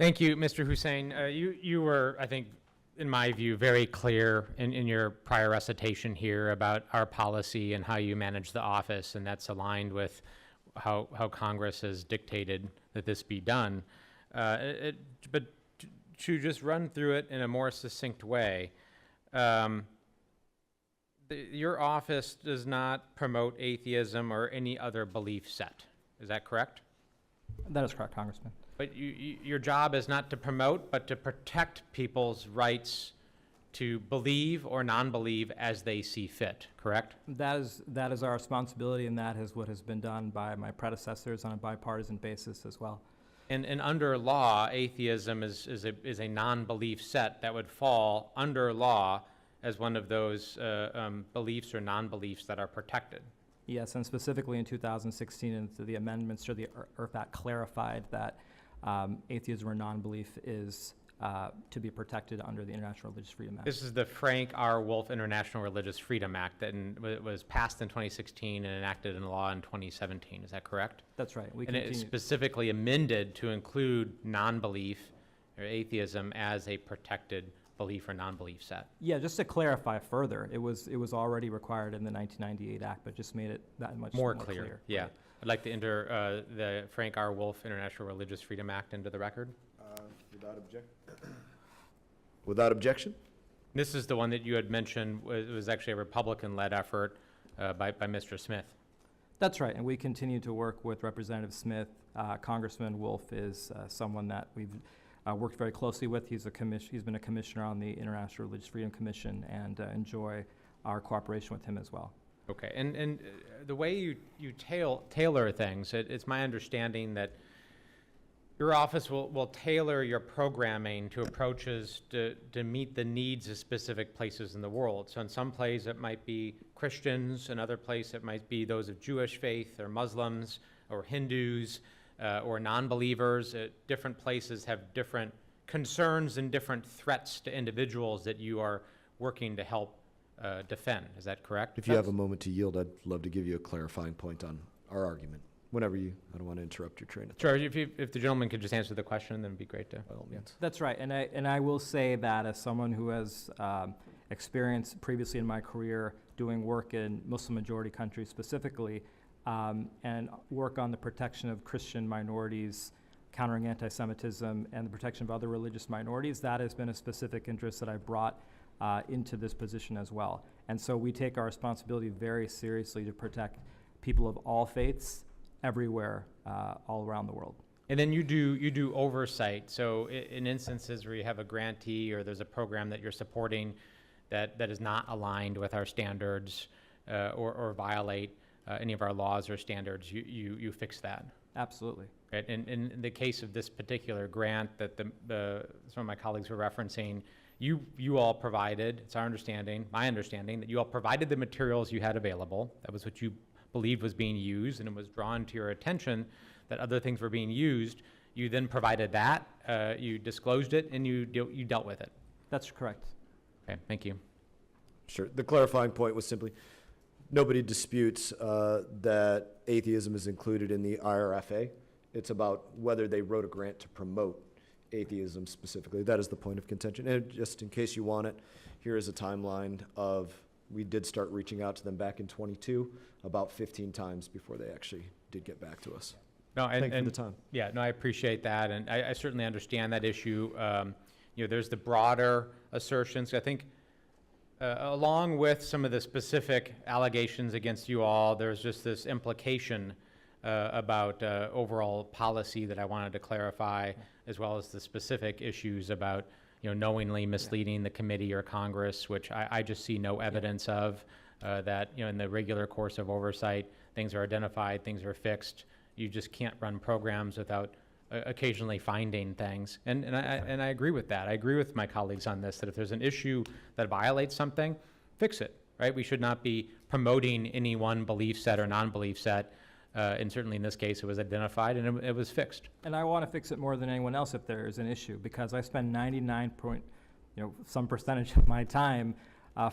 Thank you, Mr. Hussein. You were, I think, in my view, very clear in your prior recitation here about our policy and how you manage the office, and that's aligned with how Congress has dictated that this be done. But to just run through it in a more succinct way, your office does not promote atheism or any other belief set. Is that correct? That is correct, Congressman. But your job is not to promote, but to protect people's rights to believe or non-believe as they see fit, correct? That is our responsibility, and that is what has been done by my predecessors on a bipartisan basis as well. And under law, atheism is a non-belief set that would fall under law as one of those beliefs or non-beliefs that are protected. Yes, and specifically in 2016, and the amendments to the Earth Act clarified that atheism or non-belief is to be protected under the International Religious Freedom Act. This is the Frank R. Wolf International Religious Freedom Act that was passed in 2016 and enacted in law in 2017. Is that correct? That's right. And it specifically amended to include non-belief or atheism as a protected belief or non-belief set. Yeah, just to clarify further, it was already required in the 1998 Act, but just made it that much more clear. Yeah. Right. I'd like to enter the Frank R. Wolf International Religious Freedom Act into the record. Without objection? This is the one that you had mentioned was actually a Republican-led effort by Mr. Smith. That's right, and we continue to work with Representative Smith. Congressman Wolf is someone that we've worked very closely with. He's been a commissioner on the International Religious Freedom Commission, and enjoy our cooperation with him as well. Okay, and the way you tailor things, it's my understanding that your office will tailor your programming to approaches to meet the needs of specific places in the world. So in some places it might be Christians, in other places it might be those of Jewish faith or Muslims or Hindus or non-believers. Different places have different concerns and different threats to individuals that you are working to help defend. Is that correct? If you have a moment to yield, I'd love to give you a clarifying point on our argument. Whenever I don't want to interrupt your train of thought. Sure, if the gentleman could just answer the question, then it'd be great to. By all means. That's right, and I will say that as someone who has experience previously in my career doing work in Muslim-majority countries specifically, and work on the protection of Christian minorities, countering anti-Semitism, and the protection of other religious minorities, that has been a specific interest that I brought into this position as well. And so we take our responsibility very seriously to protect people of all faiths, everywhere, all around the world. And then you do oversight. So in instances where you have a grantee or there's a program that you're supporting that is not aligned with our standards or violate any of our laws or standards, you fix that. Absolutely. Right? And in the case of this particular grant that some of my colleagues were referencing, you all provided, it's our understanding, my understanding, that you all provided the materials you had available. That was what you believed was being used, and it was drawn to your attention that other things were being used. You then provided that, you disclosed it, and you dealt with it. That's correct. Okay, thank you. Sure. The clarifying point was simply, nobody disputes that atheism is included in the IRFA. It's about whether they wrote a grant to promote atheism specifically. That is the point of contention. And just in case you want it, here is a timeline of, we did start reaching out to them back in 22, about 15 times before they actually did get back to us. No, Thank you for the time. Yeah, no, I appreciate that, and I certainly understand that issue. There's the broader assertions. I think along with some of the specific allegations against you all, there's just this implication about overall policy that I wanted to clarify, as well as the specific issues about knowingly misleading the committee or Congress, which I just see no evidence of, that in the regular course of oversight, things are identified, things are fixed. You just can't run programs without occasionally finding things. And I agree with that. I agree with my colleagues on this, that if there's an issue that violates something, fix it, right? We should not be promoting any one belief set or non-belief set. And certainly in this case, it was identified and it was fixed. And I want to fix it more than anyone else if there is an issue, because I spend 99% of my time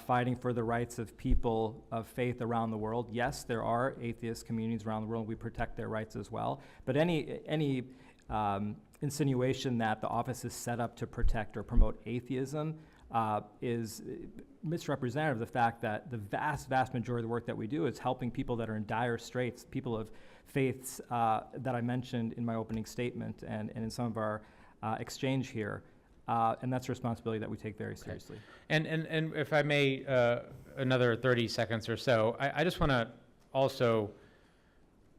fighting for the rights of people of faith around the world. Yes, there are atheist communities around the world. We protect their rights as well. But any insinuation that the office is set up to protect or promote atheism is misrepresentative of the fact that the vast majority of the work that we do is helping people that are in dire straits, people of faiths that I mentioned in my opening statement and in some of our exchange here. And that's a responsibility that we take very seriously. And if I may, another 30 seconds or so, I just want to also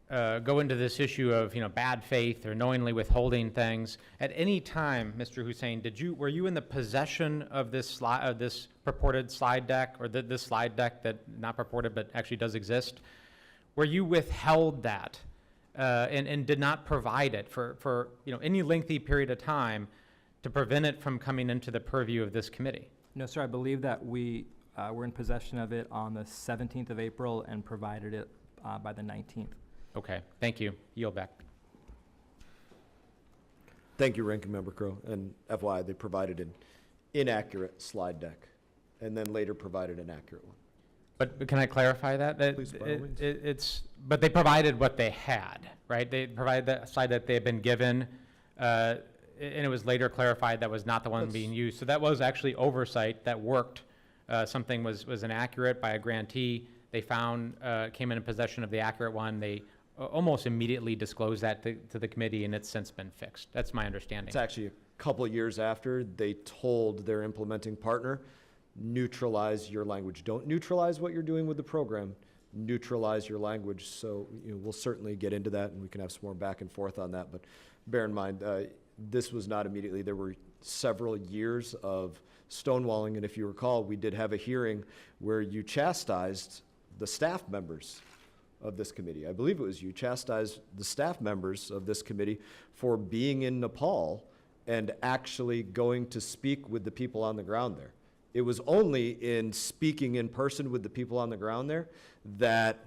go into this issue of, bad faith or knowingly withholding things. At any time, Mr. Hussein, were you in the possession of this purported slide deck, or this slide deck that not purported but actually does exist? Where you withheld that and did not provide it for any lengthy period of time to prevent it from coming into the purview of this committee? No, sir, I believe that we were in possession of it on the 17th of April and provided it by the 19th. Okay, thank you. Yield back. Thank you, Ranking Member Crowe. And FYI, they provided an inaccurate slide deck and then later provided an accurate one. But can I clarify that? Please, by all means. But they provided what they had, right? They provided the slide that they had been given, and it was later clarified that was not the one being used. So that was actually oversight that worked. Something was inaccurate by a grantee. They found, came in possession of the accurate one. They almost immediately disclosed that to the committee, and it's since been fixed. That's my understanding. It's actually a couple of years after they told their implementing partner, neutralize your language. Don't neutralize what you're doing with the program. Neutralize your language. So we'll certainly get into that, and we can have some more back and forth on that. But bear in mind, this was not immediately. There were several years of stonewalling, and if you recall, we did have a hearing where you chastised the staff members of this committee. I believe it was you chastised the staff members of this committee for being in Nepal and actually going to speak with the people on the ground there. It was only in speaking in person with the people on the ground there that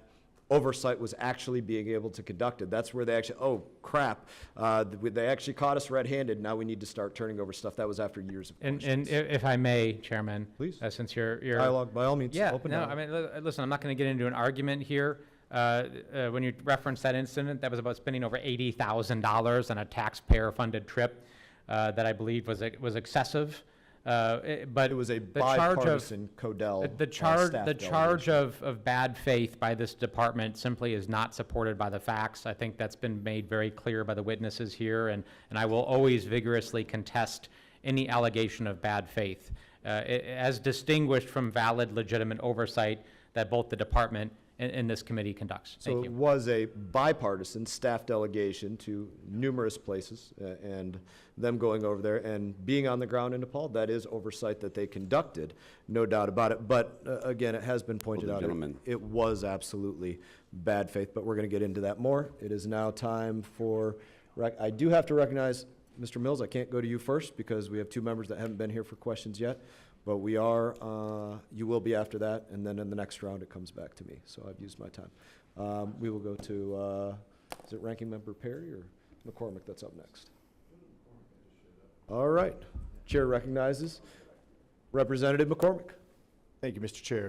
oversight was actually being able to conduct it. That's where they actually, oh crap, they actually caught us red-handed. Now we need to start turning over stuff. That was after years of questions. And if I may, Chairman, Please. Since you're Dialogue, by all means. yeah, Open no, dialogue. I mean, listen, I'm not going to get into an argument here. When you reference that incident, that was about spending over $80,000 on a taxpayer-funded trip that I believe was excessive. But it was a the charge of bipartisan Codell the charge of bad faith by this department simply is not supported by the facts. I think that's been made very clear by the witnesses here, and I will always vigorously contest any allegation of bad faith, as distinguished from valid, legitimate oversight that both the department and this committee conducts. So Thank it you. was a bipartisan staff delegation to numerous places, and them going over there and being on the ground in Nepal, that is oversight that they conducted, no doubt about it. But again, it has been pointed out, it was absolutely bad faith, but we're going to get into that more. It is now time for, I do have to recognize Mr. Mills. I can't go to you first because we have two members that haven't been here for questions yet. But we are, you will be after that, and then in the next round, it comes back to me. So I've used my time. We will go to, is it Ranking Member Perry or McCormick that's up next? All right. Chair recognizes Representative McCormick. Thank you, Mr. Chair.